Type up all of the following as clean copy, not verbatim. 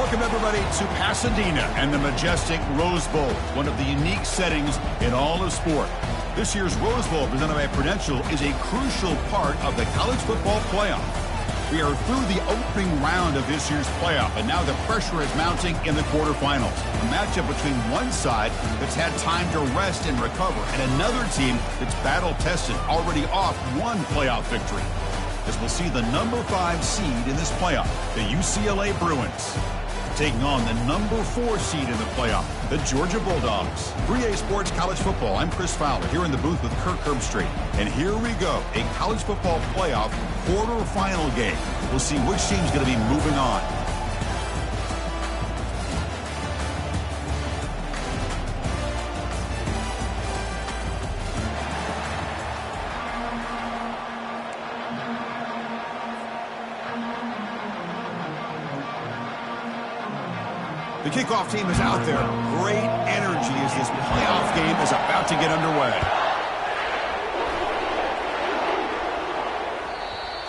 Welcome, everybody, to Pasadena and the majestic Rose Bowl, one of the unique settings in all of sport. This year's Rose Bowl, presented by Prudential, is a crucial part of the college football playoff. We are through the opening round of this year's playoff, and now the pressure is mounting in the quarterfinals. A matchup between one side that's had time to rest and recover, and another team that's battle-tested, already off one playoff victory. As we'll see the number 5 seed in this playoff, the UCLA Bruins, taking on the number 4 seed in the playoff, the Georgia Bulldogs. 3A Sports College Football. I'm Chris Fowler here in the booth with Kirk Herbstreit. And here we go, a college football playoff quarterfinal game. We'll see which team's going to be moving on. The kickoff team is out there. Great energy as this playoff game is about to get underway.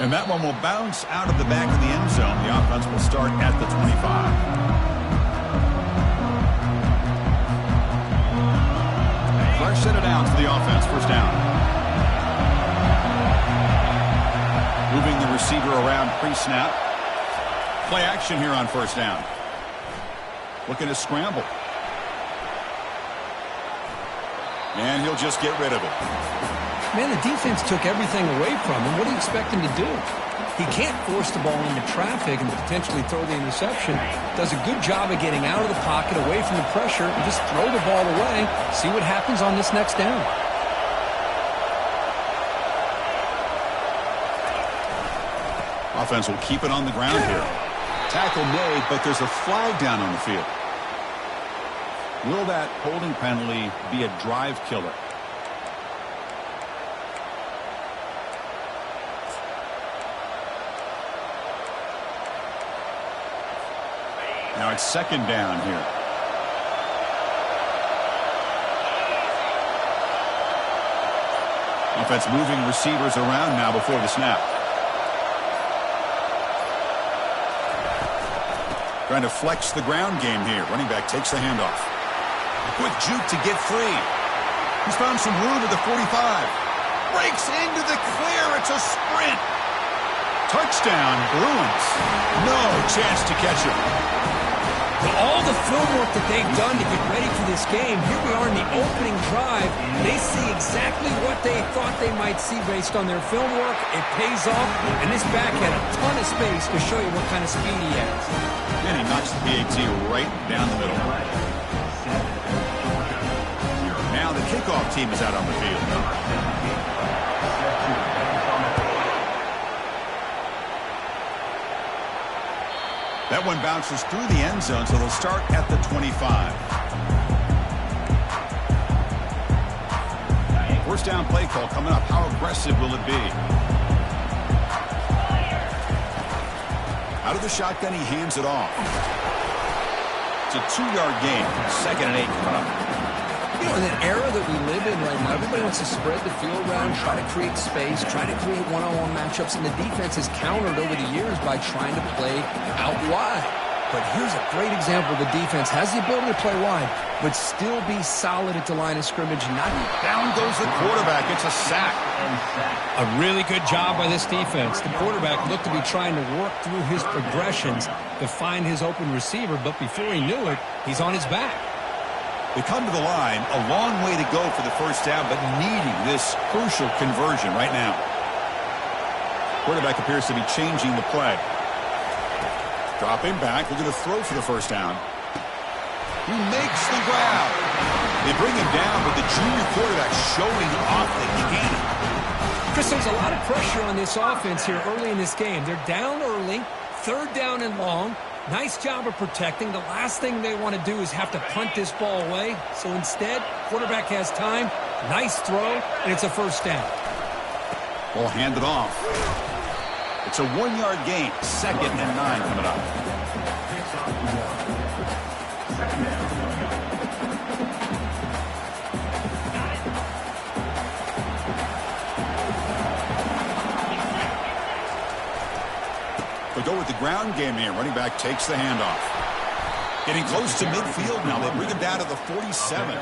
And that one will bounce out of the back of the end zone. The offense will start at the 25. Fresh set of downs for the offense. First down. Moving the receiver around pre-snap. Play action here on first down. Looking to scramble. And he'll just get rid of it. Man, the defense took everything away from him. What do you expect him to do? He can't force the ball into traffic and potentially throw the interception. Does a good job of getting out of the pocket, away from the pressure, and just throw the ball away. See what happens on this next down. Offense will keep it on the ground here. Tackle made, but there's a flag down on the field. Will that holding penalty be a drive killer? Now it's second down here. Offense moving receivers around now before the snap. Trying to flex the ground game here. Running back takes the handoff. Quick juke to get free. He's found some room at the 45. Breaks into the clear. It's a sprint. Touchdown, Bruins. No chance to catch him. All the film work that they've done to get ready for this game, here we are in the opening drive. They see exactly what they thought they might see based on their film work. It pays off, and this back had a ton of space to show you what kind of speed he has. And he knocks the PAT right down the middle. Now the kickoff team is out on the field. That one bounces through the end zone, so they'll start at the 25. First down play call coming up. How aggressive will it be? Out of the shotgun, he hands it off. It's a 2-yard gain. Second and 8 coming up. You know, in an era that we live in right now, everybody wants to spread the field around, try to create space, try to create one-on-one matchups, and the defense has countered over the years by trying to play out wide. But here's a great example. The defense has the ability to play wide, but still be solid at the line of scrimmage. Not down goes the quarterback. It's a sack. A really good job by this defense. The quarterback looked to be trying to work through his progressions to find his open receiver, but before he knew it, he's on his back. They come to the line, a long way to go for the first down, but needing this crucial conversion right now. Quarterback appears to be changing the play. Dropping back, looking to throw for the first down. He makes the grab. They bring him down, but the junior quarterback showing off the cannon. Chris, there's a lot of pressure on this offense here early in this game. They're down early, third down and long. Nice job of protecting. The last thing they want to do is have to punt this ball away. So instead, quarterback has time. Nice throw, and it's a first down. Ball handed off. It's a 1-yard gain. Second and 9 coming up. They go with the ground game here. Running back takes the handoff. Getting close to midfield now. They bring him down to the 47.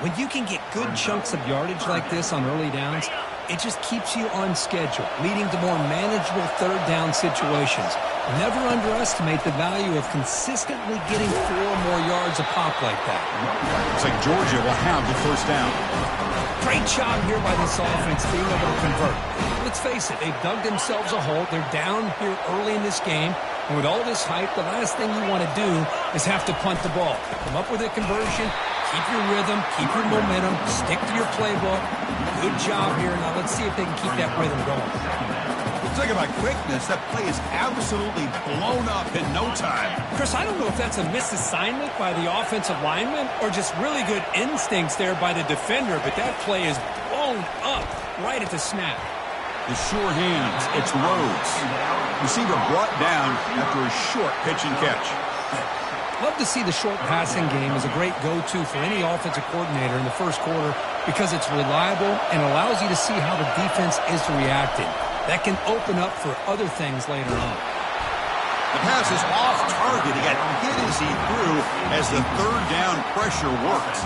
When you can get good chunks of yardage like this on early downs, it just keeps you on schedule, leading to more manageable third down situations. Never underestimate the value of consistently getting 4 more yards a pop like that. Looks like Georgia will have the first down. Great job here by this offense being able to convert. Let's face it, they've dug themselves a hole. They're down here early in this game. And with all this hype, the last thing you want to do is have to punt the ball. Come up with a conversion, keep your rhythm, keep your momentum, stick to your playbook. Good job here. Now let's see if they can keep that rhythm going. Talk about quickness. That play is absolutely blown up in no time. Chris, I don't know if that's a misassignment by the offensive lineman or just really good instincts there by the defender, but that play is blown up right at the snap. The sure hands. It's Rhodes. Receiver brought down after a short pitch and catch. Love to see the short passing game as a great go-to for any offensive coordinator in the first quarter because it's reliable and allows you to see how the defense is reacting. That can open up for other things later on. The pass is off target. He got hit as he threw as the third down pressure worked.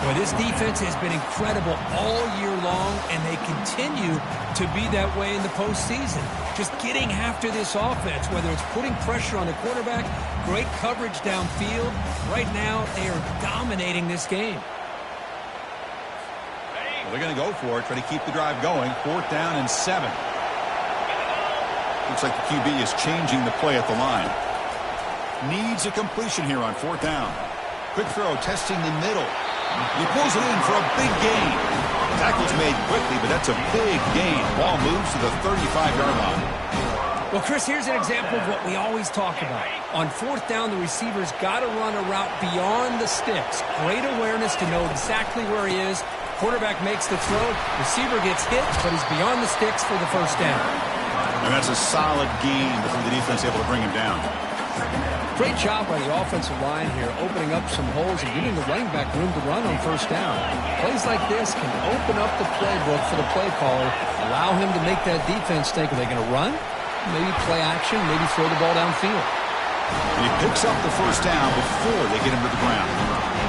Boy, this defense has been incredible all year long, and they continue to be that way in the postseason. Just getting after this offense, whether it's putting pressure on the quarterback, great coverage downfield. Right now, they are dominating this game. Well, they're going to go for it, try to keep the drive going. 4th down and 7. Looks like the QB is changing the play at the line. Needs a completion here on 4th down. Quick throw, testing the middle. He pulls it in for a big gain. Tackle's made quickly, but that's a big gain. Ball moves to the 35-yard line. Well, Chris, here's an example of what we always talk about. On 4th down, the receiver's got to run a route beyond the sticks. Great awareness to know exactly where he is. Quarterback makes the throw. Receiver gets hit, but he's beyond the sticks for the first down. And that's a solid gain before the defense able to bring him down. Great job by the offensive line here, opening up some holes and giving the running back room to run on 1st down. Plays like this can open up the playbook for the play caller, allow him to make that defense think, are they going to run? Maybe play action, maybe throw the ball downfield. And he picks up the first down before they get him to the ground.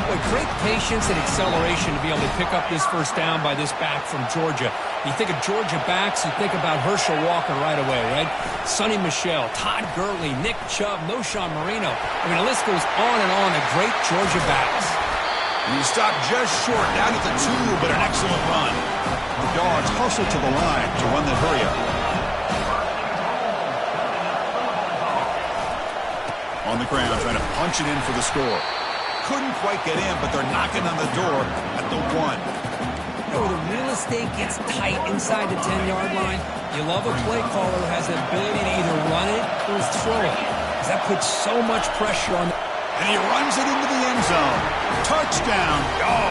With great patience and acceleration to be able to pick up this first down by this back from Georgia. You think of Georgia backs, you think about Herschel Walker right away, right? Sonny Michel, Todd Gurley, Nick Chubb, Noshawn Marino. I mean, the list goes on and on of great Georgia backs. And he stopped just short, down at the 2, but an excellent run. The Dogs hustle to the line to run the hurry up. On the ground, trying to punch it in for the score. Couldn't quite get in, but they're knocking on the door at the 1. Where the real estate gets tight inside the 10-yard line, you love a play caller who has the ability to either run it or throw it, because that puts so much pressure on. And he runs it into the end zone. Touchdown. Oh.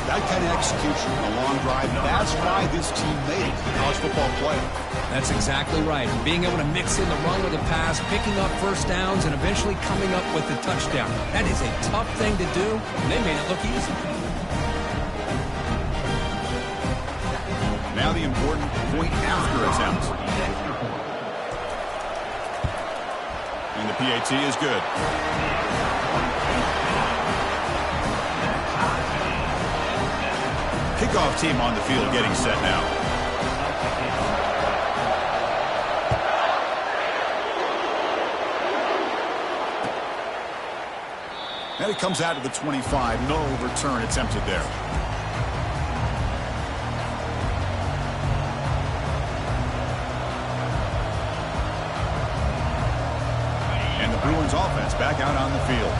That kind of execution, a long drive, that's why this team made it to the college football playoff. That's exactly right. Being able to mix in the run with the pass, picking up first downs, and eventually coming up with the touchdown. That is a tough thing to do, and they made it look easy. Now the important point after attempt. And the PAT is good. Kickoff team on the field getting set now. And it comes out to the 25. No return attempted there. And the Bruins offense back out on the field.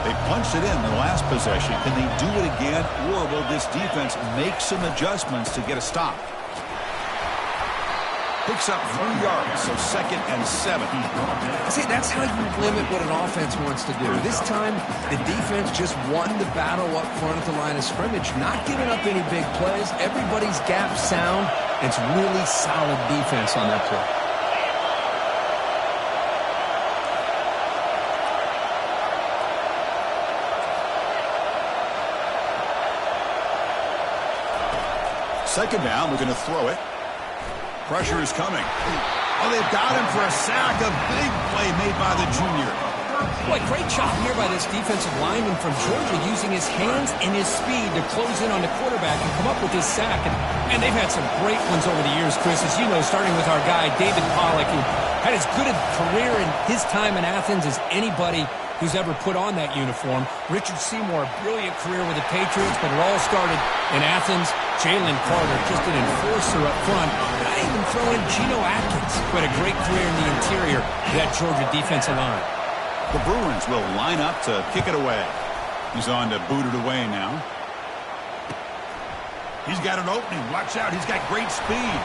They punched it in the last possession. Can they do it again, or will this defense make some adjustments to get a stop? Picks up 3 yards, so 2nd and 7. See, that's how you limit what an offense wants to do. This time, the defense just won the battle up front at the line of scrimmage, not giving up any big plays. Everybody's gap sound. It's really solid defense on that play. Second down, we're going to throw it. Pressure is coming. Oh, they've got him for a sack. A big play made by the junior. Boy, great job here by this defensive lineman from Georgia using his hands and his speed to close in on the quarterback and come up with this sack. And they've had some great ones over the years, Chris, as you know, starting with our guy, David Pollock, who had as good a career in his time in Athens as anybody who's ever put on that uniform. Richard Seymour, brilliant career with the Patriots, but it all started in Athens. Jalen Carter, just an enforcer up front. And I even throw in Geno Atkins, who had a great career in the interior of that Georgia defensive line. The Bruins will line up to kick it away. He's on to boot it away now. He's got an opening. Watch out. He's got great speed.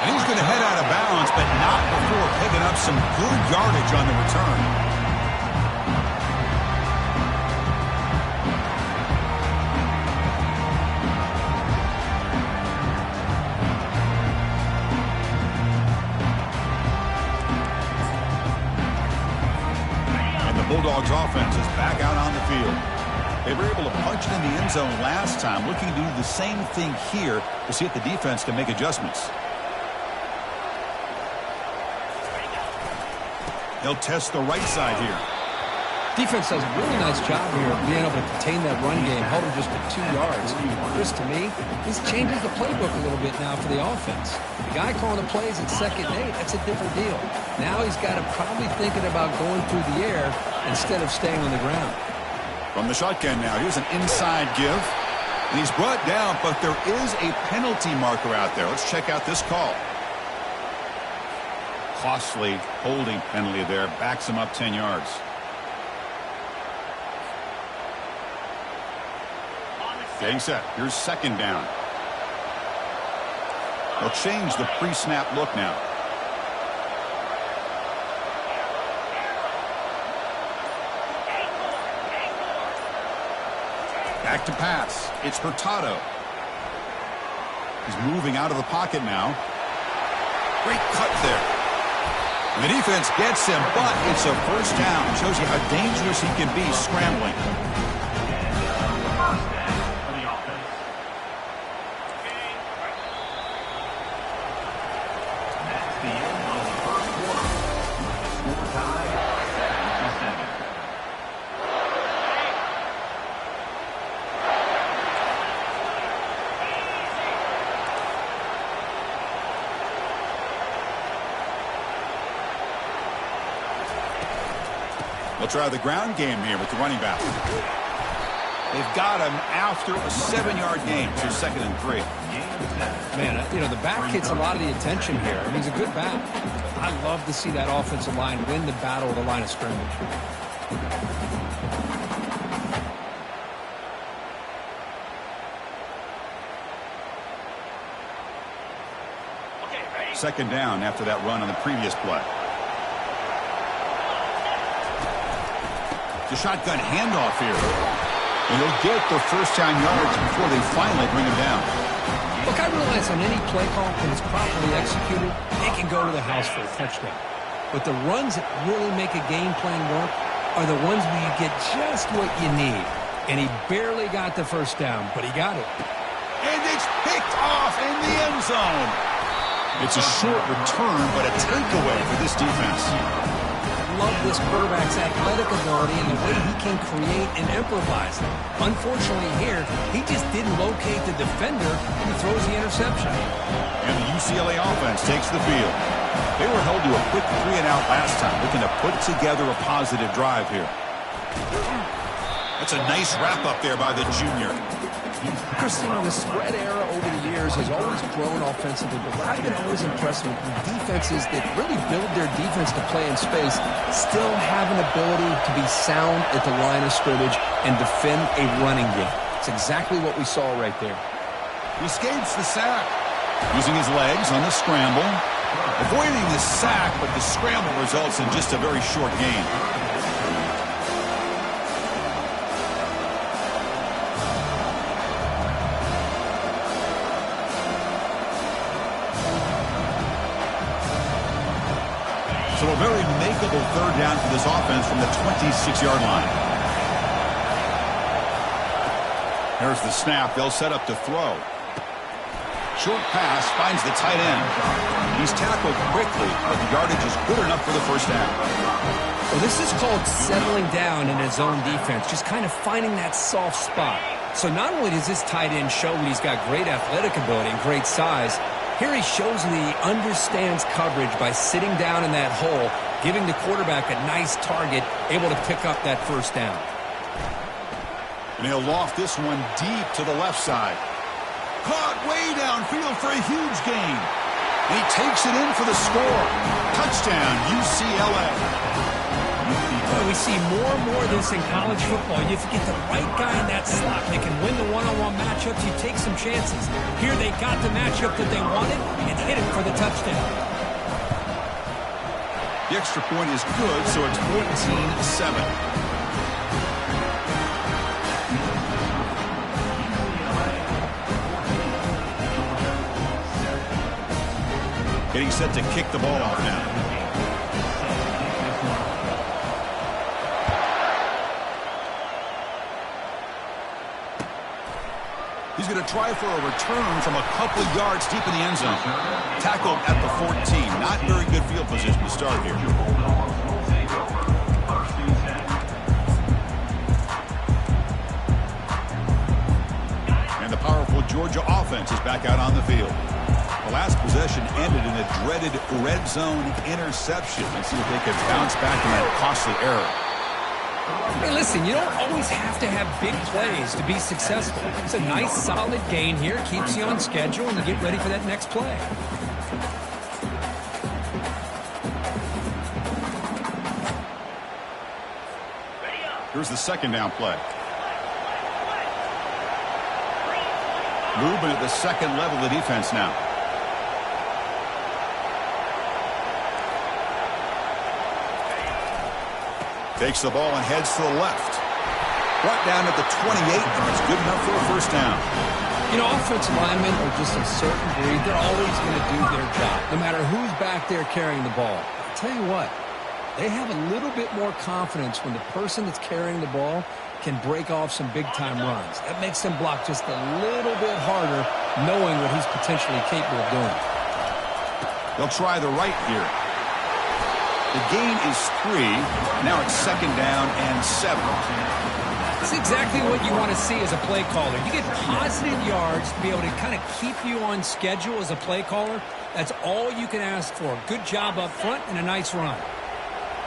And he's going to head out of bounds, but not before picking up some good yardage on the return. Bulldogs offense is back out on the field. They were able to punch it in the end zone last time, looking to do the same thing here to see if the defense can make adjustments. They'll test the right side here. Defense does a really nice job here of being able to contain that run game, held him just to 2 yards. Chris, to me, this changes the playbook a little bit now for the offense. The guy calling the plays at 2nd and 8, that's a different deal. Now he's got to probably thinking about going through the air instead of staying on the ground. From the shotgun now, here's an inside give. And he's brought down, but there is a penalty marker out there. Let's check out this call. Costly holding penalty there, backs him up 10 yards. Getting set. Here's 2nd down. They'll change the pre-snap look now. Back to pass. It's Hurtado. He's moving out of the pocket now. Great cut there. And the defense gets him, but it's a first down. Shows you how dangerous he can be scrambling. They'll try the ground game here with the running back. They've got him after a 7-yard gain, so 2nd and 3. Man, you know, the back gets a lot of the attention here. I mean, he's a good back. I love to see that offensive line win the battle of the line of scrimmage. Second down after that run on the previous play. The shotgun handoff here. And they'll get the first down yards before they finally bring him down. Look, I realize on any play call, when it's properly executed, they can go to the house for a touchdown. But the runs that really make a game plan work are the ones where you get just what you need. And he barely got the first down, but he got it. And it's picked off in the end zone. It's a short return, but a takeaway for this defense. Love this quarterback's athletic ability and the way he can create and improvise. Unfortunately here, he just didn't locate the defender who throws the interception. And the UCLA offense takes the field. They were held to a quick 3-and-out last time, looking to put together a positive drive here. That's a nice wrap-up there by the junior. Chris, you know, the spread era over the years has always grown offensively, but what I've been always impressed with defenses that really build their defense to play in space still have an ability to be sound at the line of scrimmage and defend a running game. It's exactly what we saw right there. He escapes the sack. Using his legs on the scramble. Avoiding the sack, but the scramble results in just a very short gain. So a very makeable third down for this offense from the 26-yard line. Here's the snap. They'll set up to throw. Short pass finds the tight end. He's tackled quickly, but the yardage is good enough for the first down. Well, this is called settling down in his own defense, just kind of finding that soft spot. So not only does this tight end show that he's got great athletic ability and great size, here he shows that he understands coverage by sitting down in that hole, giving the quarterback a nice target, able to pick up that first down. And he'll loft this one deep to the left side. Caught way downfield for a huge gain. And he takes it in for the score. Touchdown, UCLA. We see more and more of this in college football. If you get the right guy in that slot, they can win the one-on-one matchups. You take some chances. Here they got the matchup that they wanted and hit it for the touchdown. The extra point is good, so it's 14-7. Getting set to kick the ball off now. He's going to try for a return from a couple of yards deep in the end zone. Tackled at the 14. Not very good field position to start here. And the powerful Georgia offense is back out on the field. The last possession ended in a dreaded red zone interception. Let's see if they can bounce back from that costly error. Hey, listen, you don't always have to have big plays to be successful. It's a nice, solid gain here. Keeps you on schedule, and you get ready for that next play. Here's the second down play. Movement at the second level of the defense now. Takes the ball and heads to the left. Brought down at the 28, and it's good enough for a first down. You know, offensive linemen are just a certain breed. They're always going to do their job, no matter who's back there carrying the ball. I'll tell you what, they have a little bit more confidence when the person that's carrying the ball can break off some big-time runs. That makes them block just a little bit harder, knowing what he's potentially capable of doing. They'll try the right here. The gain is 3. Now it's second down and 7. That's exactly what you want to see as a play caller. You get positive yards to be able to kind of keep you on schedule as a play caller. That's all you can ask for. Good job up front and a nice run.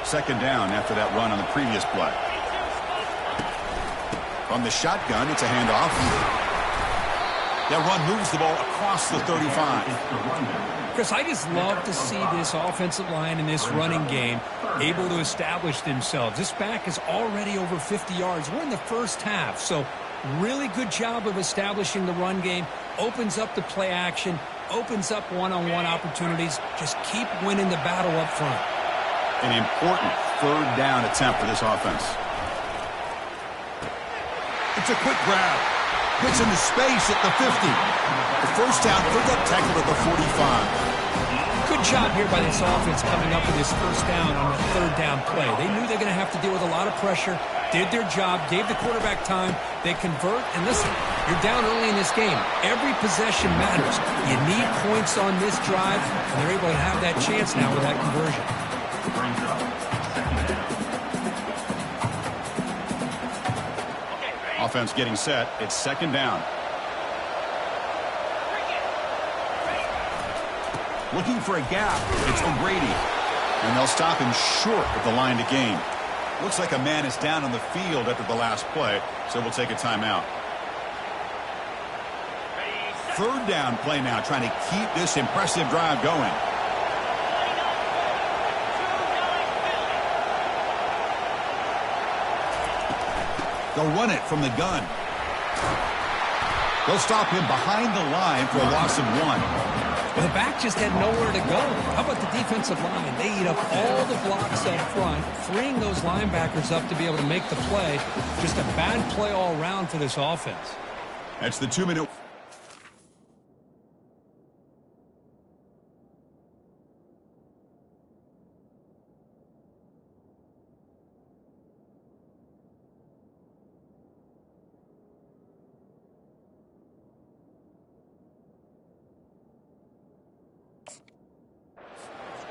Second down after that run on the previous play. From the shotgun, it's a handoff. That run moves the ball across the 35. Chris, I just love to see this offensive line in this running game able to establish themselves. This back is already over 50 yards. We're in the first half, so really good job of establishing the run game. Opens up the play action, opens up one-on-one opportunities. Just keep winning the battle up front. An important third down attempt for this offense. It's a quick grab. Gets into space at the 50. The first down, pickup tackle at the 45. Good job here by this offense coming up with this first down on the third down play. They knew they're going to have to deal with a lot of pressure, did their job, gave the quarterback time. They convert, and listen, you're down early in this game. Every possession matters. You need points on this drive, and they're able to have that chance now with that conversion. Offense getting set. It's second down. Looking for a gap. It's O'Grady. And they'll stop him short of the line to gain. Looks like a man is down on the field after the last play, so we'll take a timeout. Third down play now, trying to keep this impressive drive going. They'll run it from the gun. They'll stop him behind the line for a loss of 1. Well, the back just had nowhere to go. How about the defensive line? They eat up all the blocks up front, freeing those linebackers up to be able to make the play. Just a bad play all around for this offense. That's the 2-minute.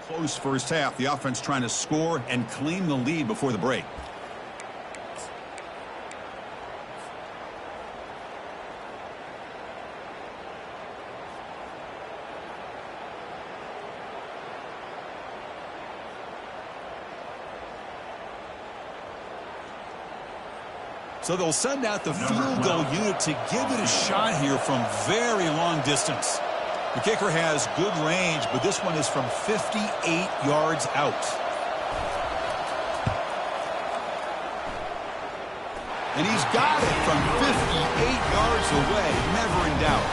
Close first half. The offense trying to score and claim the lead before the break. So they'll send out the field goal unit to give it a shot here from very long distance. The kicker has good range, but this one is from 58 yards out. And he's got it from 58 yards away. Never in doubt.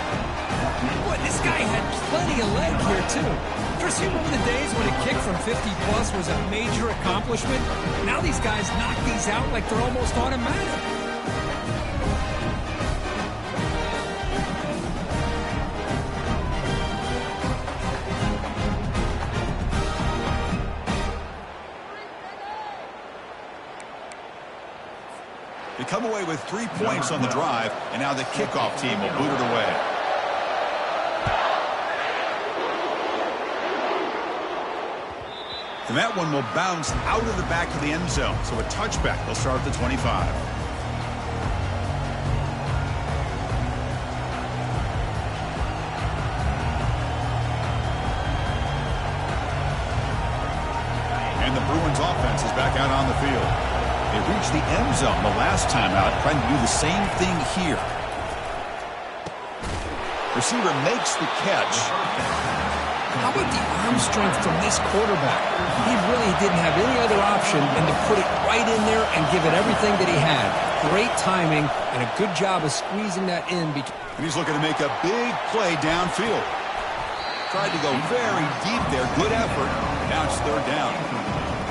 Boy, this guy had plenty of leg here, too. Chris, you remember the days when a kick from 50-plus was a major accomplishment? Now these guys knock these out like they're almost automatic. They come away with 3 points on the drive, and now the kickoff team will boot it away. And that one will bounce out of the back of the end zone. So a touchback. They'll start at the 25. And the Bruins offense is back out on the field. They reached the end zone the last time out, trying to do the same thing here. Receiver makes the catch. How about the arm strength from this quarterback? He really didn't have any other option than to put it right in there and give it everything that he had. Great timing and a good job of squeezing that in. And he's looking to make a big play downfield. Tried to go very deep there. Good effort. Now it's third down.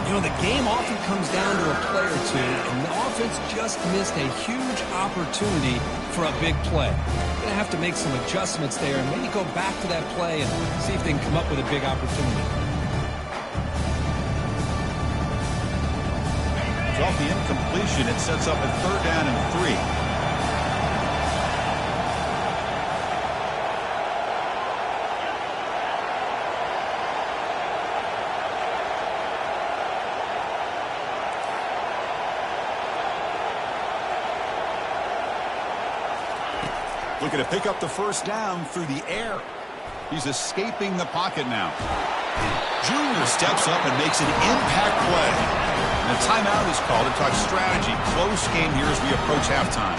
You know, the game often comes down to a play or two, and the offense just missed a huge opportunity for a big play. Going to have to make some adjustments there and maybe go back to that play and see if they can come up with a big opportunity. Off the incompletion, it sets up a third down and 3. Looking to pick up the first down through the air. He's escaping the pocket now. Junior steps up and makes an impact play. And the timeout is called to talk strategy. Close game here as we approach halftime.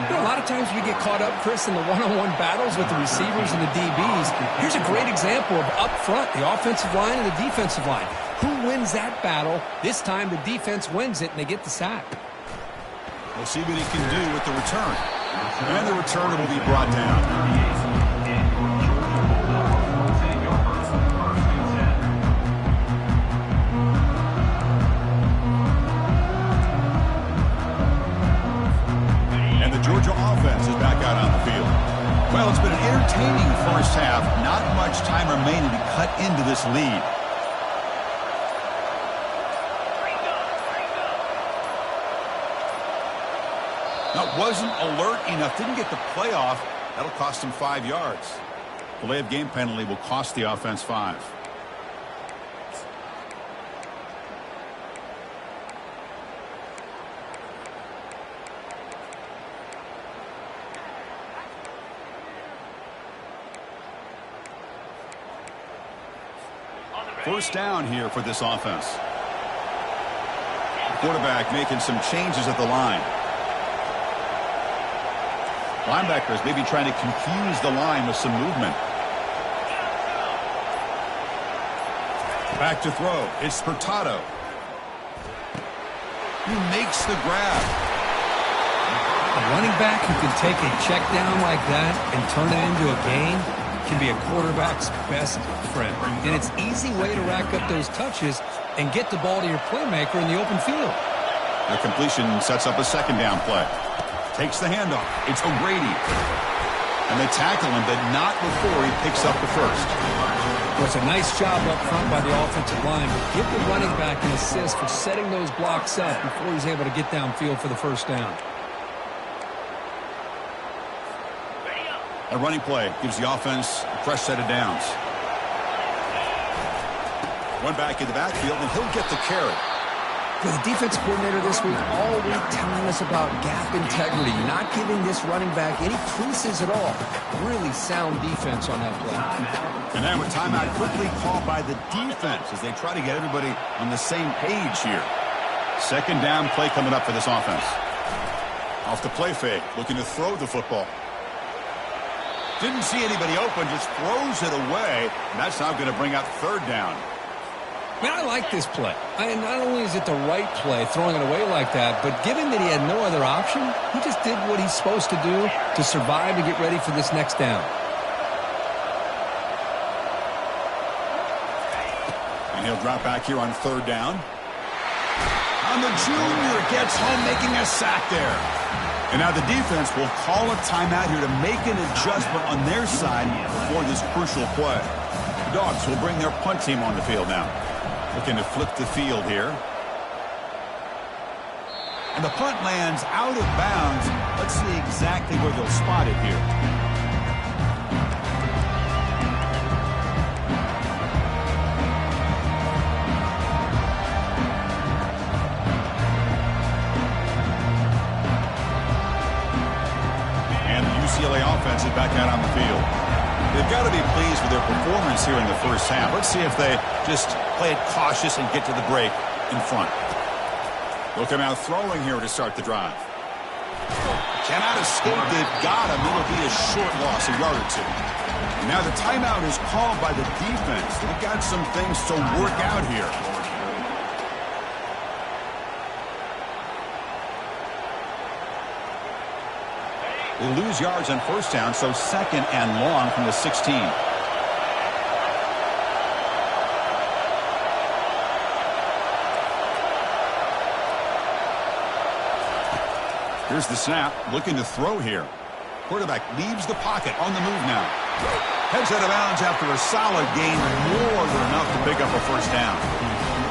You know, a lot of times we get caught up, Chris, in the one-on-one battles with the receivers and the DBs. Here's a great example of up front, the offensive line and the defensive line. Who wins that battle? This time the defense wins it and they get the sack. We'll see what he can do with the return. And the returner will be brought down. And the Georgia offense is back out on the field. Well, it's been an entertaining first half. Not much time remaining to cut into this lead. Now, wasn't alert enough, didn't get the play off. That'll cost him 5 yards. Delay of game penalty will cost the offense 5. First down here for this offense. The quarterback making some changes at the line. Linebackers maybe trying to confuse the line with some movement. Back to throw. It's Furtado. He makes the grab. A running back who can take a check down like that and turn it into a gain can be a quarterback's best friend. And it's an easy way to rack up those touches and get the ball to your playmaker in the open field. The completion sets up a second down play. Takes the handoff. It's O'Grady. And they tackle him, but not before he picks up the first. Well, it's a nice job up front by the offensive line, but give the running back an assist for setting those blocks up before he's able to get downfield for the first down. A running play gives the offense a fresh set of downs. One back in the backfield, and he'll get the carry. The defense coordinator this week all week telling us about gap integrity, not giving this running back any creases at all. Really sound defense on that play. And now a timeout quickly called by the defense as they try to get everybody on the same page here. Second down play coming up for this offense. Off the play fake, looking to throw the football. Didn't see anybody open, just throws it away. And that's now going to bring out third down. Man, I like this play. Not only is it the right play, throwing it away like that, but given that he had no other option, he just did what he's supposed to do to survive and get ready for this next down. And he'll drop back here on third down. And the junior gets home, making a sack there. And now the defense will call a timeout here to make an adjustment on their side for this crucial play. The Dogs will bring their punt team on the field now. Looking to flip the field here. And the punt lands out of bounds. Let's see exactly where they'll spot it here. And the UCLA offense is back out on the field. They've got to be pleased with their performance here in the first half. Let's see if they just play it cautious and get to the break in front. They'll come out throwing here to start the drive. Cannot escape. They've got him. It'll be a short loss, a yard or two. Now the timeout is called by the defense. They've got some things to work out here. They lose yards on first down, so second and long from the 16. Here's the snap, looking to throw here. Quarterback leaves the pocket, on the move now. Heads out of bounds after a solid gain, more than enough to pick up a first down.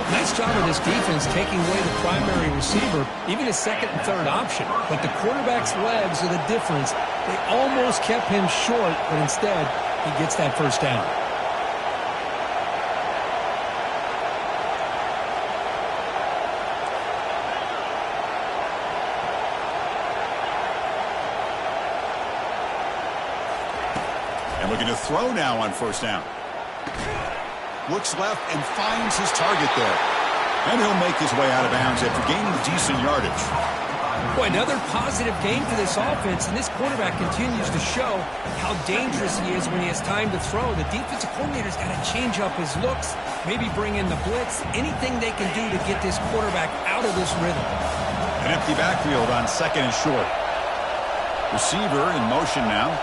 Nice job of this defense taking away the primary receiver, even his second and third option. But the quarterback's legs are the difference. They almost kept him short, but instead, he gets that first down. And looking to throw now on first down. Looks left and finds his target there. And he'll make his way out of bounds after gaining decent yardage. Boy, another positive game for this offense, and this quarterback continues to show how dangerous he is when he has time to throw. The defensive coordinator's got to change up his looks, maybe bring in the blitz, anything they can do to get this quarterback out of this rhythm. An empty backfield on second and short. Receiver in motion now.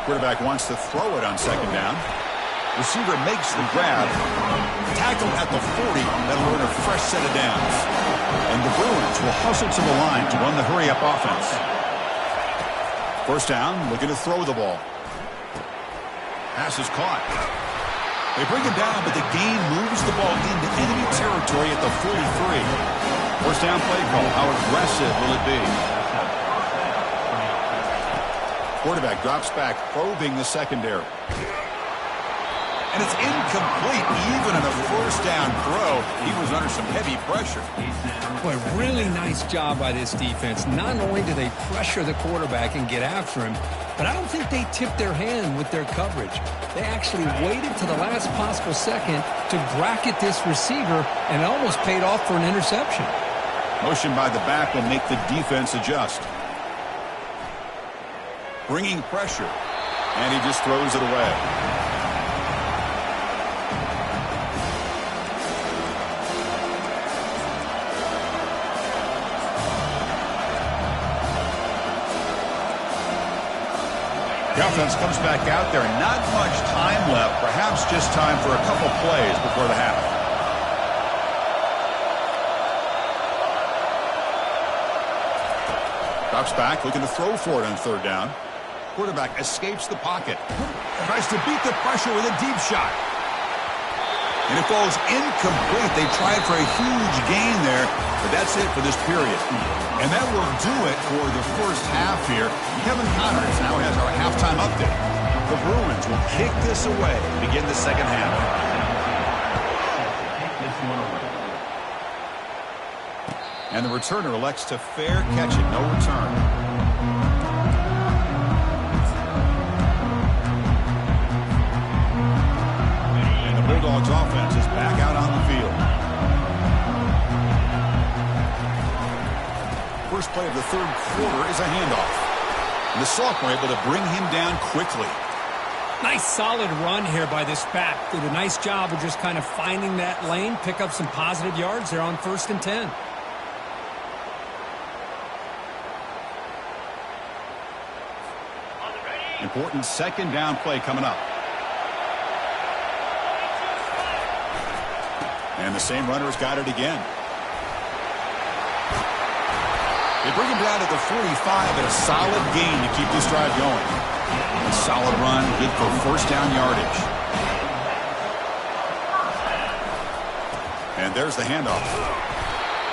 Quarterback wants to throw it on second down. Receiver makes the grab. Tackled at the 40. That'll earn a fresh set of downs. And the Bruins will hustle to the line to run the hurry-up offense. First down, looking to throw the ball. Pass is caught. They bring him down, but the gain moves the ball into enemy territory at the 43. First down play call. How aggressive will it be? Quarterback drops back, probing the secondary. And it's incomplete. Even on a first down throw, he was under some heavy pressure. Boy, really nice job by this defense. Not only do they pressure the quarterback and get after him, but I don't think they tipped their hand with their coverage. They actually waited to the last possible second to bracket this receiver, and it almost paid off for an interception. Motion by the back will make the defense adjust. bringing pressure. And he just throws it away. The offense comes back out there. Not much time left. Perhaps just time for a couple plays before the half. Drops back, looking to throw for it on third down. Quarterback escapes the pocket. Tries to beat the pressure with a deep shot. And it falls incomplete. They tried for a huge gain there, but that's it for this period. And that will do it for the first half here. Kevin Connors now has our halftime update. The Bruins will kick this away to begin the second half. And the returner elects to fair catch it. No return. And the Bulldogs offense is back out on the field. First play of the third quarter is a handoff. And the sophomore able to bring him down quickly. Nice solid run here by this back. Did a nice job of just kind of finding that lane, pick up some positive yards there on 1st and 10. Important second down play coming up. And the same runner's got it again. They bring him down to the 45 and a solid gain to keep this drive going. A solid run, good for first down yardage. And there's the handoff.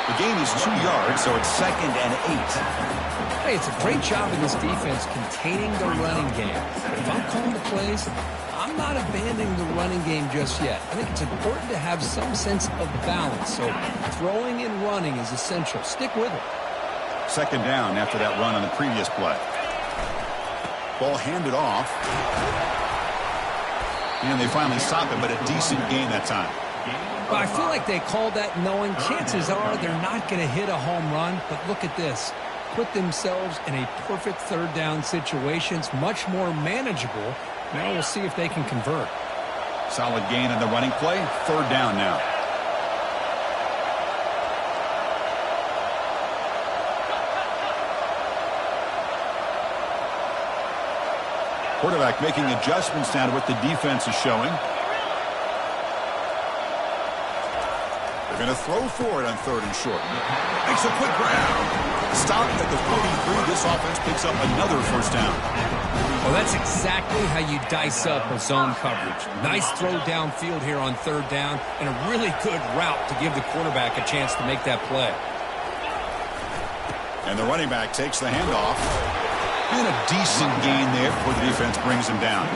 The gain is 2 yards, so it's 2nd and 8. Hey, it's a great job in this defense containing the running game. But if I'm calling the plays, I'm not abandoning the running game just yet. I think it's important to have some sense of balance. So throwing and running is essential. Stick with it. 2nd down after that run on the previous play. Ball handed off. And they finally stop it, but a decent gain that time. Well, I feel like they called that knowing chances are they're not going to hit a home run. But look at this. Put themselves in a perfect third down situation. It's much more manageable. Now we'll see if they can convert. Solid gain on the running play. 3rd down now. Quarterback making adjustments now to what the defense is showing. They're going to throw for it on 3rd and short. Makes a quick grab. Stopped at the 43. This offense picks up another first down. Well, that's exactly how you dice up a zone coverage. Nice throw downfield here on 3rd down, and a really good route to give the quarterback a chance to make that play. And the running back takes the handoff. And a decent gain there before the defense brings him down.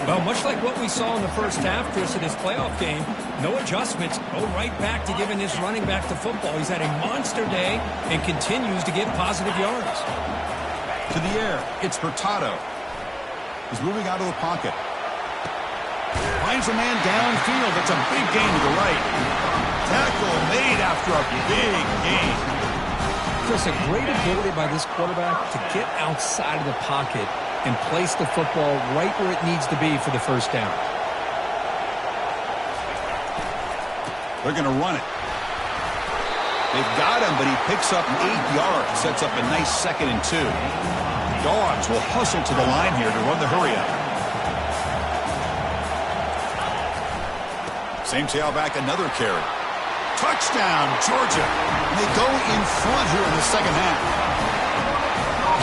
Well, much like what we saw in the first half, Chris, of this playoff game, no adjustments, go right back to giving this running back the football. He's had a monster day and continues to get positive yards. To the air, it's Hurtado. He's moving out of the pocket. Finds a man downfield. That's a big gain to the right. Tackle made after a big gain. Chris, a great ability by this quarterback to get outside of the pocket and place the football right where it needs to be for the first down. They're going to run it. They've got him, but he picks up 8 yards. Sets up a nice 2nd and 2. Dogs will hustle to the line here to run the hurry-up. Same tailback, another carry. Touchdown, Georgia. And they go in front here in the second half.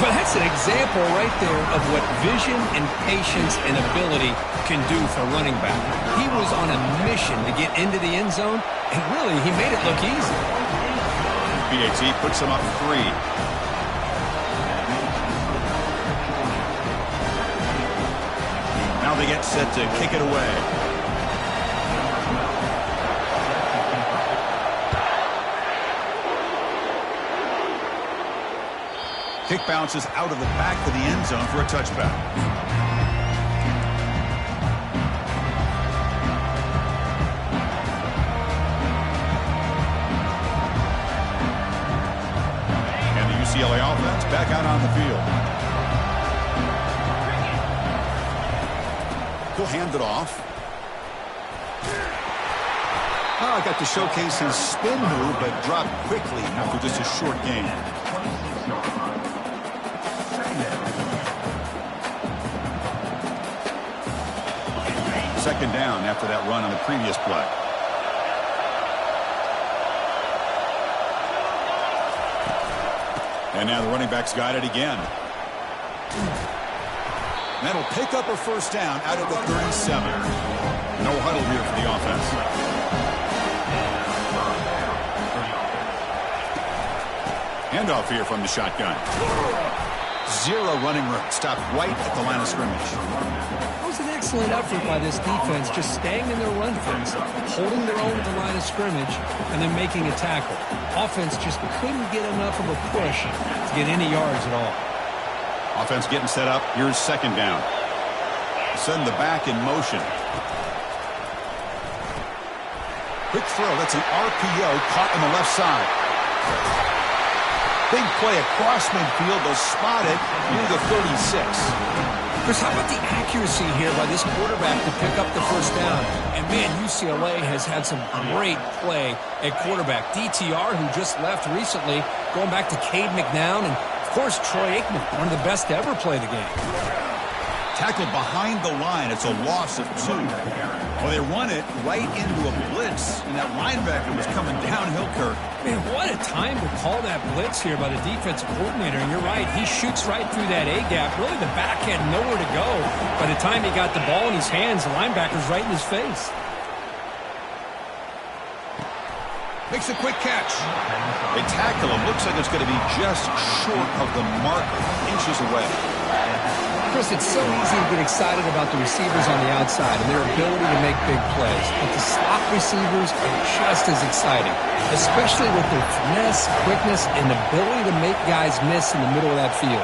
Well, that's an example right there of what vision and patience and ability can do for a running back. He was on a mission to get into the end zone, and really, he made it look easy. PAT puts him up 3. Now they get set to kick it away. Kick bounces out of the back of the end zone for a touchback. And the UCLA offense back out on the field. He'll hand it off. Oh, got to showcase his spin move, but dropped quickly after just a short gain. Second down after that run on the previous play. And now the running back's got it again. That'll pick up a first down out of the 37. No huddle here for the offense. Handoff here from the shotgun. Zero running room. Stopped right at the line of scrimmage. That was an excellent effort by this defense, just staying in their run fence, holding their own at the line of scrimmage, and then making a tackle. Offense just couldn't get enough of a push to get any yards at all. Offense getting set up. Here's second down. Send the back in motion. Quick throw. That's an RPO caught on the left side. Big play across midfield. They'll spot it near the 36. Chris, how about the accuracy here by this quarterback to pick up the first down? And, man, UCLA has had some great play at quarterback. DTR, who just left recently, going back to Cade McNown, and, of course, Troy Aikman, one of the best to ever play the game. Tackled behind the line. It's a loss of 2. Well, they run it right into a blitz, and that linebacker was coming downhill, Kirk. Man, what a time to call that blitz here by the defensive coordinator. And you're right, he shoots right through that A-gap. Really, the back had nowhere to go. By the time he got the ball in his hands, the linebacker's right in his face. Makes a quick catch. They tackle him. Looks like it's going to be just short of the marker, inches away. Chris, it's so easy to get excited about the receivers on the outside and their ability to make big plays. But the slot receivers are just as exciting, especially with their finesse, quickness, and ability to make guys miss in the middle of that field.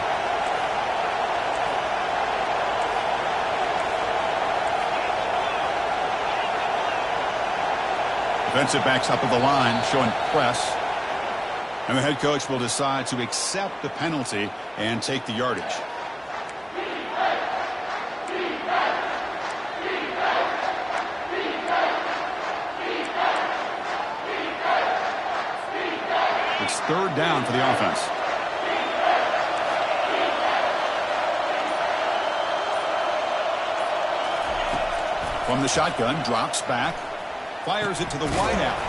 Defensive backs up at the line, showing press. And the head coach will decide to accept the penalty and take the yardage. It's third down for the offense. From the shotgun, drops back. Fires it to the wideout.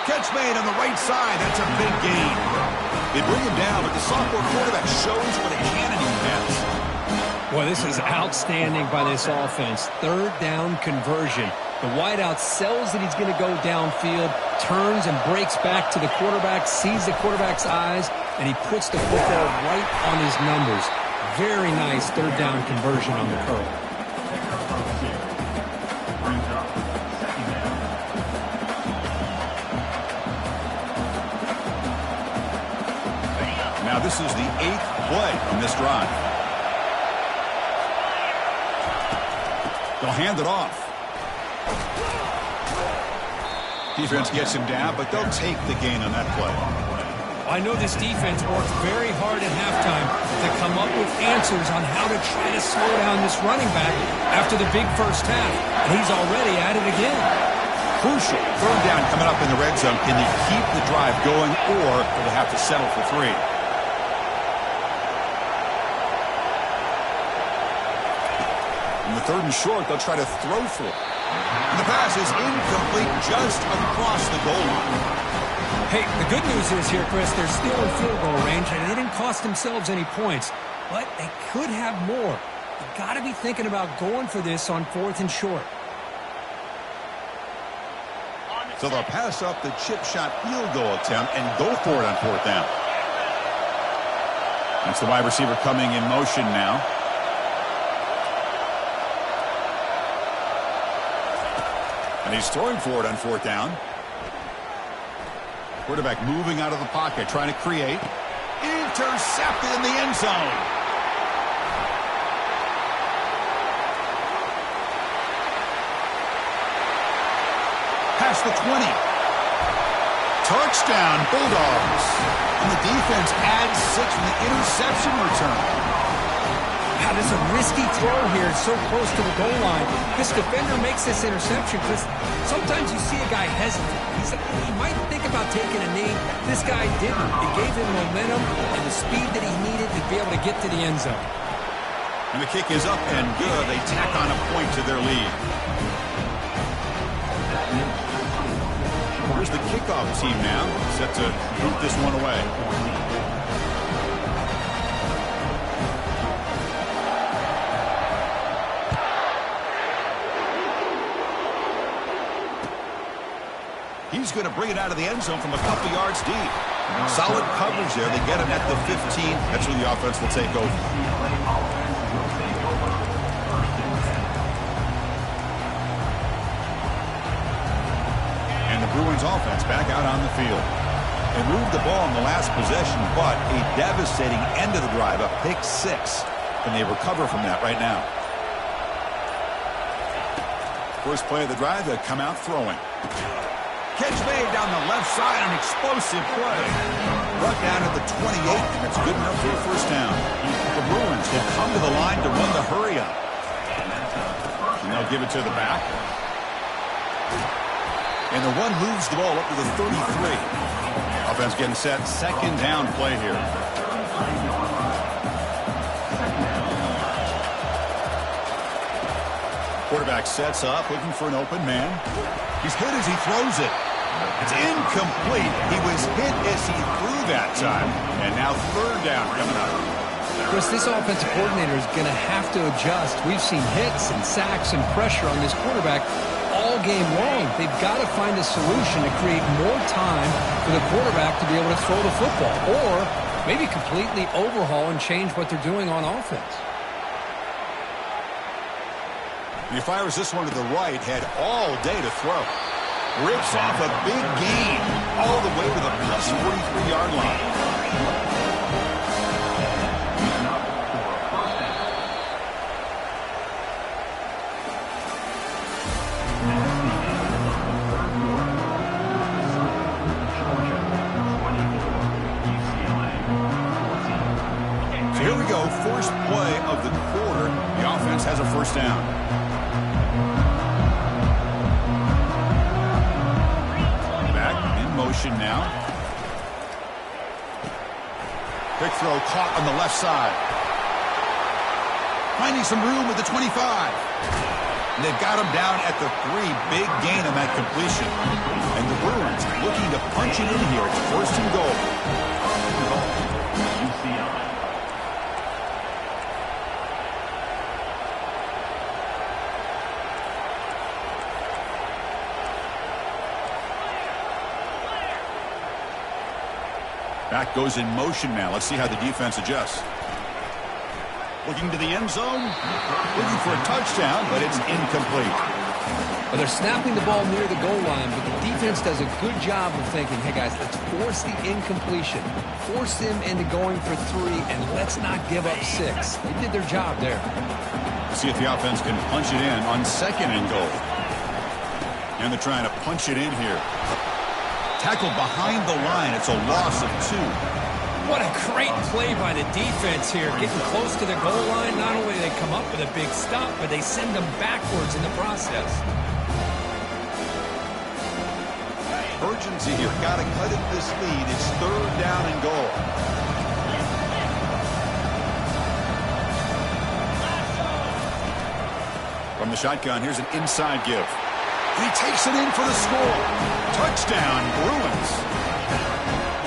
Catch made on the right side. That's a big gain. They bring him down, but the sophomore quarterback shows what a cannon he has. Boy, this is outstanding by this offense. Third down conversion. The wideout sells that he's going to go downfield, turns and breaks back to the quarterback, sees the quarterback's eyes, and he puts the football right on his numbers. Very nice third down conversion on the curl. Now this is the 8th play on this drive. They'll hand it off. Defense gets him down, but they'll take the gain on that play. I know this defense worked very hard at halftime to come up with answers on how to try to slow down this running back after the big first half, and he's already at it again. Crucial. Third down coming up in the red zone. Can they keep the drive going, or will they have to settle for 3? In the third and short, they'll try to throw for it. And the pass is incomplete just across the goal line. Hey, the good news is here, Chris, they're still in field goal range, and they didn't cost themselves any points. But they could have more. You've got to be thinking about going for this on 4th and short. So they'll pass up the chip shot field goal attempt and go for it on 4th down. That's the wide receiver coming in motion now. And he's throwing for it on 4th down. Quarterback moving out of the pocket, trying to create. Intercepted in the end zone. Past the 20. Touchdown, Bulldogs. And the defense adds 6 from the interception return. Wow, this is a risky throw here, so close to the goal line. This defender makes this interception because sometimes you see a guy hesitate. He might think about taking a knee. This guy didn't. It gave him momentum and the speed that he needed to be able to get to the end zone. And the kick is up and good. They tack on a point to their lead. Here's the kickoff team now, set to boot this one away. He's going to bring it out of the end zone from a couple yards deep. Solid coverage there. They get him at the 15. That's where the offense will take over. And the Bruins offense back out on the field. They moved the ball in the last possession, but a devastating end of the drive, a pick 6. And they recover from that right now. First play of the drive, they come out throwing. Catch made down the left side, an explosive play. Brought down at the 28, and it's good enough for a first down. The Bruins have come to the line to run the hurry-up. And they'll give it to the back. And the one moves the ball up to the 33. Offense getting set, second down play here. Quarterback sets up, looking for an open man. He's hit as he throws it. It's incomplete. He was hit as he threw that time. And now third down coming up. Chris, this offensive coordinator is going to have to adjust. We've seen hits and sacks and pressure on this quarterback all game long. They've got to find a solution to create more time for the quarterback to be able to throw the football. Or maybe completely overhaul and change what they're doing on offense. He fires this one to the right, had all day to throw. Rips off a big gain all the way to the plus 43-yard line. So here we go, first play of the quarter. The offense has a first down. Motion now. Quick throw caught on the left side. Finding some room with the 25. And they've got him down at the 3. Big gain on that completion. And the Bruins looking to punch it in here. It's first and goal. Back goes in motion now. Let's see how the defense adjusts. Looking to the end zone. Looking for a touchdown, but it's incomplete. Well, they're snapping the ball near the goal line, but the defense does a good job of thinking, hey, guys, let's force the incompletion. Force them into going for 3, and let's not give up 6. They did their job there. See if the offense can punch it in on second and goal. And they're trying to punch it in here. Tackled behind the line. It's a loss of 2. What a great play by the defense here. Getting close to the goal line. Not only do they come up with a big stop, but they send them backwards in the process. Urgency here. Got to cut it this lead. It's third down and goal. From the shotgun, here's an inside give. And he takes it in for the score. Touchdown, Bruins.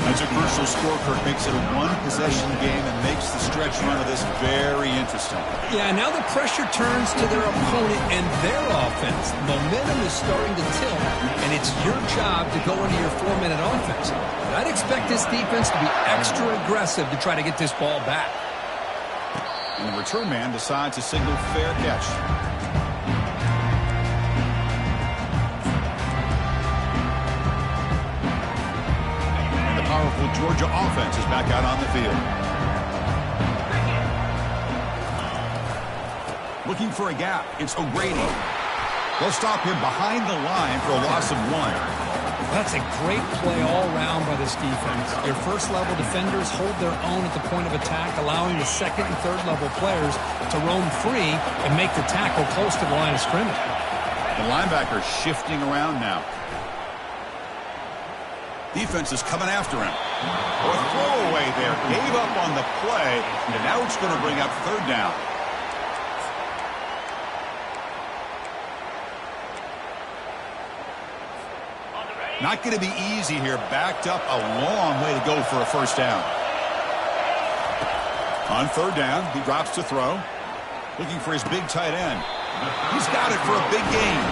That's a crucial score, Kirk. Makes it a one-possession game and makes the stretch run of this very interesting. Yeah, now the pressure turns to their opponent and their offense. Momentum is starting to tilt, and it's your job to go into your 4-minute offense. But I'd expect this defense to be extra aggressive to try to get this ball back. And the return man decides to signal fair catch. Powerful Georgia offense is back out on the field. Looking for a gap. It's O'Grady. They'll stop him behind the line for a loss of 1. That's a great play all around by this defense. Your first-level defenders hold their own at the point of attack, allowing the second and third-level players to roam free and make the tackle close to the line of scrimmage. The linebacker shifting around now. Defense is coming after him. A throwaway there. Gave up on the play, and now it's going to bring up third down. Not going to be easy here. Backed up a long way to go for a first down. On third down, he drops to throw. Looking for his big tight end. He's got it for a big gain.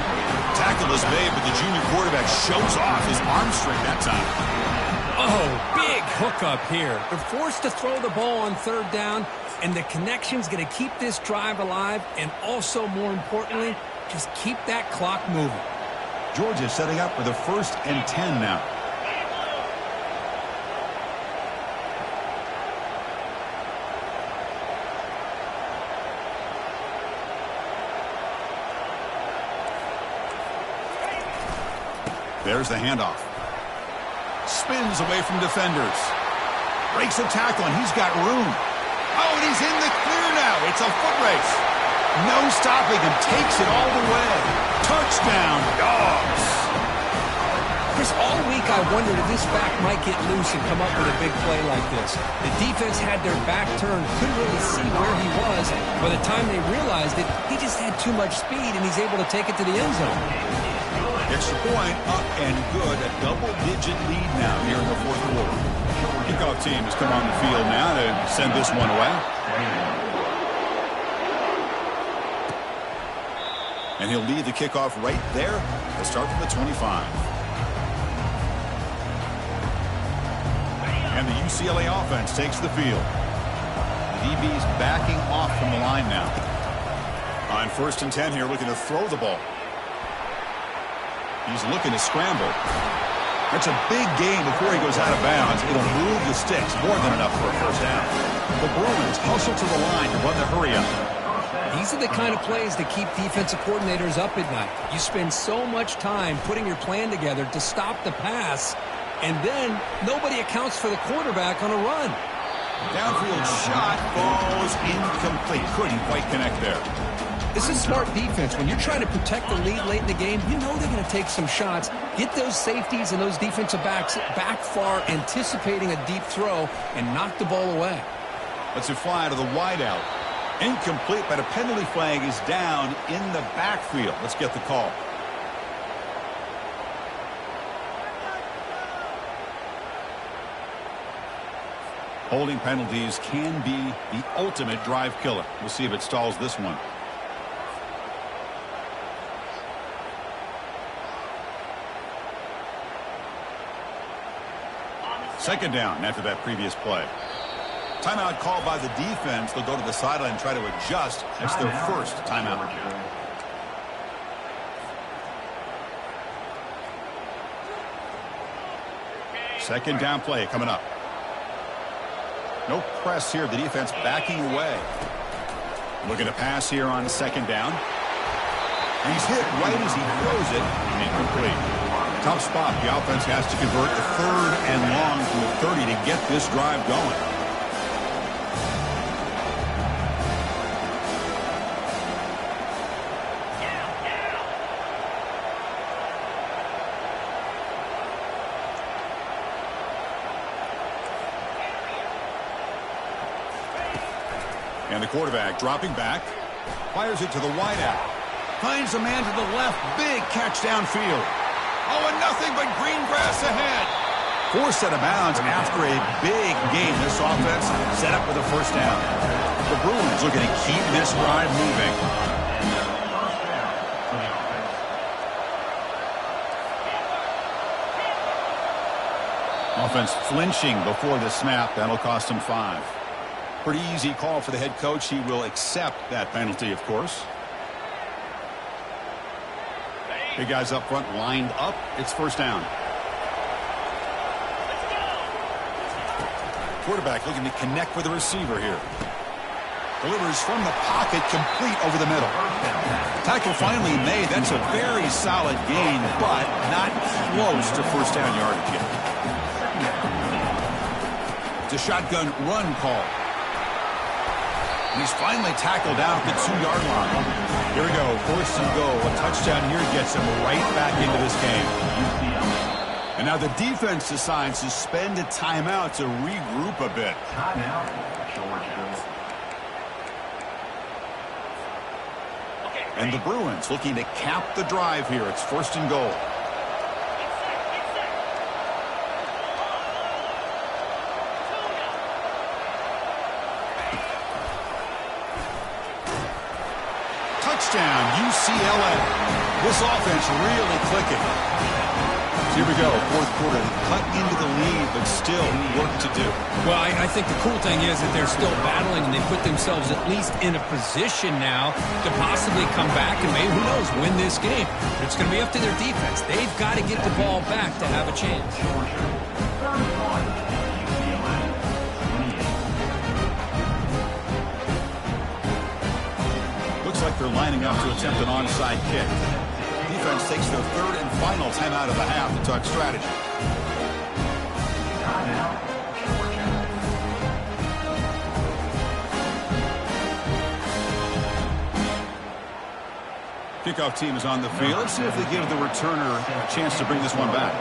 Tackle is made, but the junior quarterback shows off his arm strength that time. Oh, big hookup here. They're forced to throw the ball on third down, and the connection's going to keep this drive alive, and also, more importantly, just keep that clock moving. Georgia setting up for the 1st and 10 now. There's the handoff. Spins away from defenders. Breaks a tackle, and he's got room. Oh, and he's in the clear now. It's a foot race. No stopping him. Takes it all the way. Touchdown, Dogs. Chris, all week I wondered if this back might get loose and come up with a big play like this. The defense had their back turned, couldn't really see where he was. By the time they realized it, he just had too much speed, and he's able to take it to the end zone. Extra point, up and good. A double-digit lead now here in the fourth quarter. Kickoff team has come on the field now to send this one away. And he'll lead the kickoff right there. They'll start from the 25. And the UCLA offense takes the field. The DB's backing off from the line now. On 1st and 10 here, looking to throw the ball. He's looking to scramble. That's a big gain before he goes out of bounds. It'll move the sticks, more than enough for a first down. The Bruins hustle to the line to run the hurry-up. These are the kind of plays that keep defensive coordinators up at night. You spend so much time putting your plan together to stop the pass, and then nobody accounts for the quarterback on a run. Downfield shot falls incomplete. Couldn't quite connect there. This is smart defense. When you're trying to protect the lead late in the game, you know they're going to take some shots, get those safeties and those defensive backs back far, anticipating a deep throw, and knock the ball away. Let's fly to the wideout. Incomplete, but a penalty flag is down in the backfield. Let's get the call. Holding penalties can be the ultimate drive killer. We'll see if it stalls this one. Second down after that previous play. Timeout called by the defense. They'll go to the sideline and try to adjust. That's their first timeout. Second down play coming up. No press here. The defense backing away. Looking to pass here on second down. And he's hit right as he throws it. Incomplete. Tough spot. The offense has to convert the 3rd and long from the 30 to get this drive going. And the quarterback dropping back. Fires it to the wideout. Finds a man to the left. Big catch downfield. Oh, and nothing but green grass ahead. Forced out of bounds after a big game. This offense set up with a first down. The Bruins looking to keep this drive moving. Offense flinching before the snap. That'll cost him 5. Pretty easy call for the head coach. He will accept that penalty, of course. Big guys up front lined up. It's first down. Quarterback looking to connect with the receiver here. Delivers from the pocket, complete over the middle. Tackle finally made. That's a very solid gain, but not close to first down yardage yet. It's a shotgun run call. And he's finally tackled out at the 2-yard line. Here we go, first and goal. A touchdown here gets him right back into this game. And now the defense decides to spend a timeout to regroup a bit. Timeout, Georgia. And the Bruins looking to cap the drive here. It's first and goal. Touchdown, UCLA. This offense really clicking. Here we go, fourth quarter. Cut into the lead, but still work to do. Well, I think the cool thing is that they're still battling, and they put themselves at least in a position now to possibly come back and maybe, who knows, win this game. But it's going to be up to their defense. They've got to get the ball back to have a chance. Looks like they're lining up to attempt an onside kick. Defense takes their third and final timeout of the half to talk strategy. Kickoff team is on the field. Let's see if they give the returner a chance to bring this one back.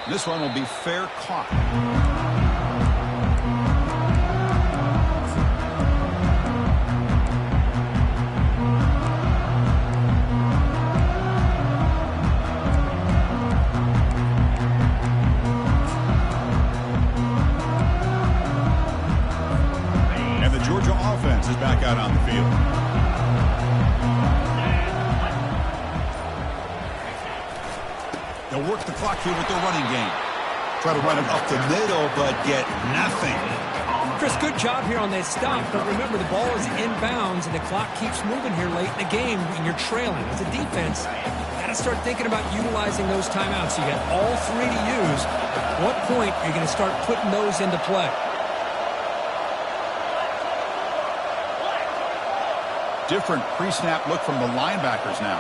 This one will be fair caught. And the Georgia offense is back out on the field. They'll work the clock here with their running game. Try to run it up the middle, but get nothing. Chris, good job here on that stop, but remember, the ball is inbounds, and the clock keeps moving here late in the game, and you're trailing. As a defense, you got to start thinking about utilizing those timeouts. You got all three to use. At what point are you going to start putting those into play? Different pre-snap look from the linebackers now.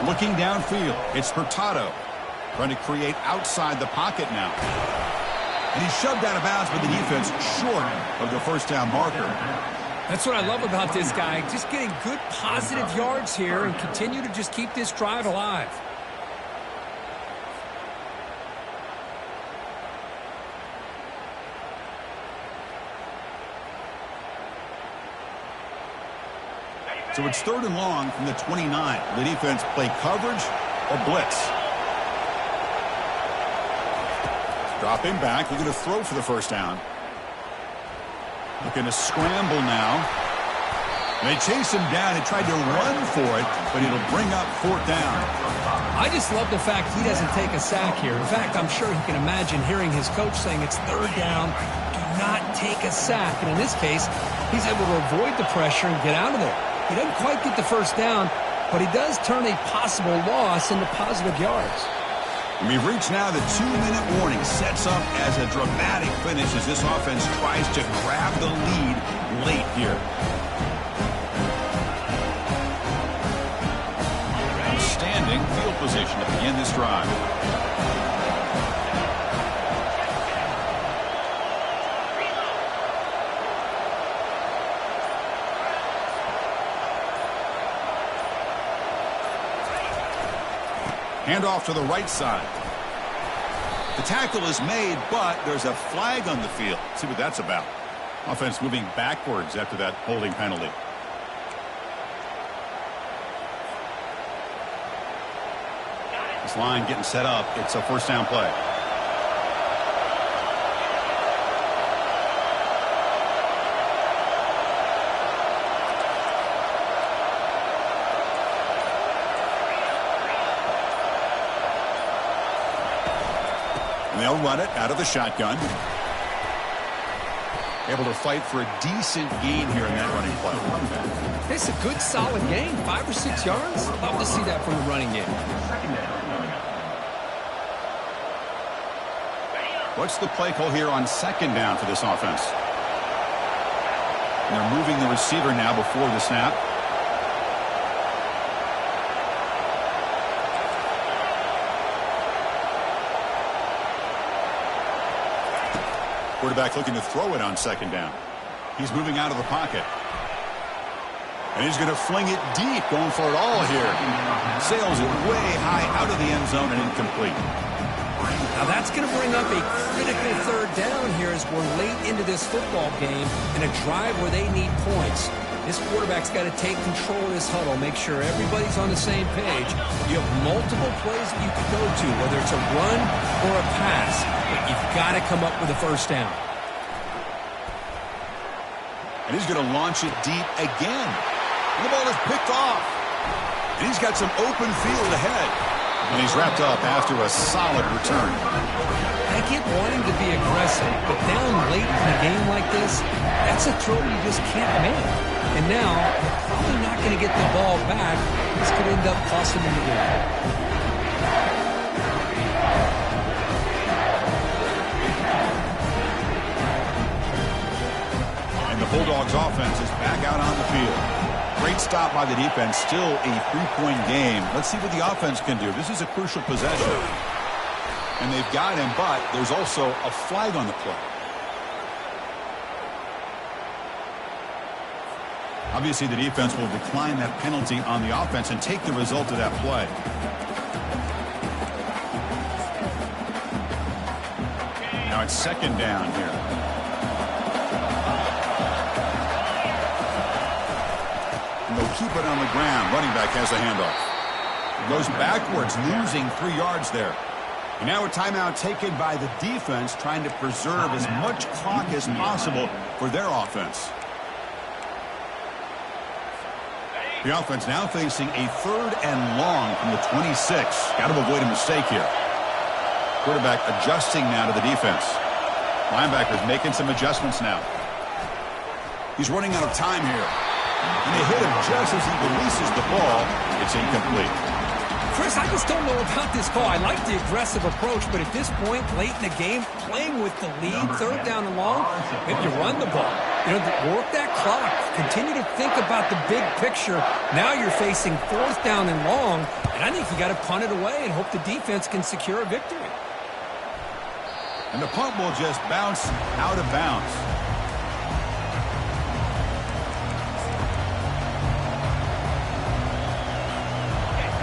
Looking downfield, it's Hurtado trying to create outside the pocket now. And he's shoved out of bounds by the defense short of the first down marker. That's what I love about this guy, just getting good positive yards here and continue to just keep this drive alive. So it's third and long from the 29. The defense play coverage or blitz. Dropping back, looking to throw for the first down. Looking to scramble now. And they chase him down. They tried to run for it, but it'll bring up fourth down. I just love the fact he doesn't take a sack here. In fact, I'm sure he can imagine hearing his coach saying it's third down, do not take a sack. And in this case, he's able to avoid the pressure and get out of there. He doesn't quite get the first down, but he does turn a possible loss into positive yards. And we've reached now the 2-minute warning. Sets up as a dramatic finish as this offense tries to grab the lead late here. Outstanding field position to begin this drive. Handoff to the right side. The tackle is made, but there's a flag on the field. Let's see what that's about. Offense moving backwards after that holding penalty. This line getting set up. It's a first down play. They'll run it out of the shotgun. Able to fight for a decent gain here in that running play. It's a good, solid game. 5 or 6 yards. Love to see that from the running game. What's the play call here on second down for this offense? And they're moving the receiver now before the snap. Quarterback looking to throw it on second down. He's moving out of the pocket. And he's going to fling it deep, going for it all here. Sails it way high out of the end zone and incomplete. Now that's going to bring up a critical third down here as we're late into this football game in a drive where they need points. This quarterback's got to take control of this huddle, make sure everybody's on the same page. You have multiple plays that you can go to, whether it's a run or a pass, but you've got to come up with a first down. And he's going to launch it deep again. And the ball is picked off. And he's got some open field ahead. And he's wrapped up after a solid return. I get wanting to be aggressive, but down late in a game like this, that's a throw you just can't make. And now, they're probably not going to get the ball back. This could end up costing them the game. And the Bulldogs offense is back out on the field. Great stop by the defense. Still a 3-point game. Let's see what the offense can do. This is a crucial possession. And they've got him, but there's also a flag on the play. Obviously, the defense will decline that penalty on the offense and take the result of that play. Now it's second down here. And they'll keep it on the ground. Running back has the handoff. Goes backwards, losing 3 yards there. And now a timeout taken by the defense, trying to preserve as much clock as possible for their offense. The offense now facing a 3rd and long from the 26. Got to avoid a mistake here. Quarterback adjusting now to the defense. Linebackers making some adjustments now. He's running out of time here. And they hit him just as he releases the ball. It's incomplete. Chris, I just don't know about this call. I like the aggressive approach, but at this point, late in the game, playing with the lead, 3rd down and long, maybe you run the ball. You know, work that clock. Continue to think about the big picture. Now you're facing 4th down and long, and I think you got to punt it away and hope the defense can secure a victory. And the punt will just bounce out of bounds.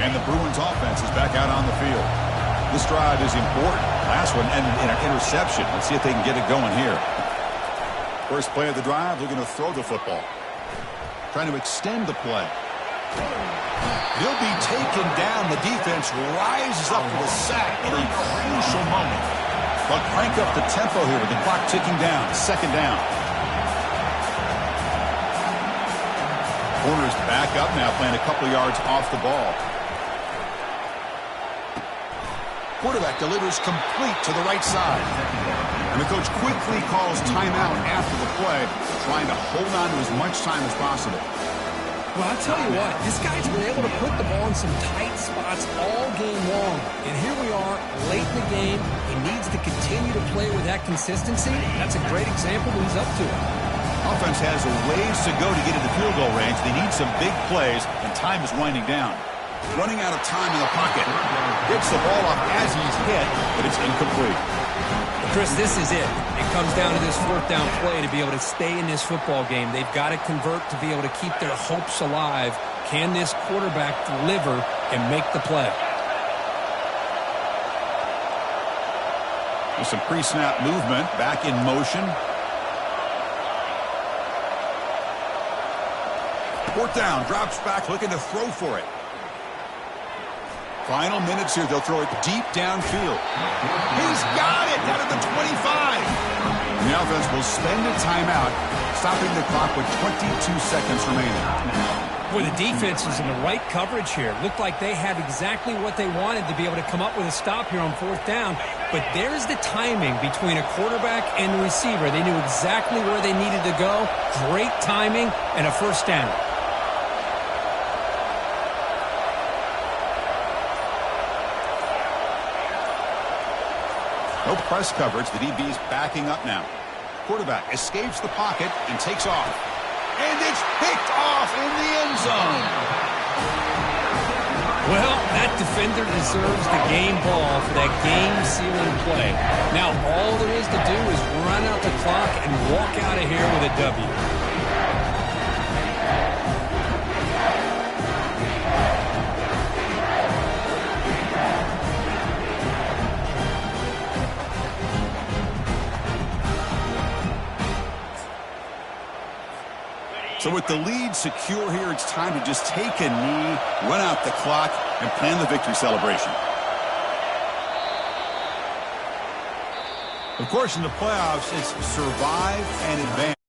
And the Bruins offense is back out on the field. This drive is important. Last one ended in an interception. Let's see if they can get it going here. First play of the drive, looking to throw the football. Trying to extend the play. He'll be taken down. The defense rises up for the sack in a crucial moment. But crank up the tempo here with the clock ticking down. Second down. Corner's back up now, playing a couple yards off the ball. Quarterback delivers complete to the right side. And the coach quickly calls timeout after the play, trying to hold on to as much time as possible. Well, I'll tell you what, this guy's been able to put the ball in some tight spots all game long. And here we are, late in the game. He needs to continue to play with that consistency. That's a great example of what he's up to. Offense has a ways to go to get into field goal range. They need some big plays, and time is winding down. Running out of time in the pocket. Gets the ball off as he's hit, but it's incomplete. Chris, this is it. It comes down to this 4th down play to be able to stay in this football game. They've got to convert to be able to keep their hopes alive. Can this quarterback deliver and make the play? With some pre-snap movement, back in motion. 4th down, drops back, looking to throw for it. Final minutes here, they'll throw it deep downfield. He's got it out of the 25. And the offense will spend a timeout, stopping the clock with 22 seconds remaining. Boy, the defense is in the right coverage here. Looked like they had exactly what they wanted to be able to come up with a stop here on 4th down. but there's the timing between a quarterback and the receiver. They knew exactly where they needed to go. Great timing and a first down. No press coverage. The DB's backing up now. Quarterback escapes the pocket and takes off. And it's picked off in the end zone. Well, that defender deserves the game ball for that game-sealing play. Now, all there is to do is run out the clock and walk out of here with a W. So with the lead secure here, it's time to just take a knee, run out the clock, and plan the victory celebration. Of course, in the playoffs, it's survive and advance.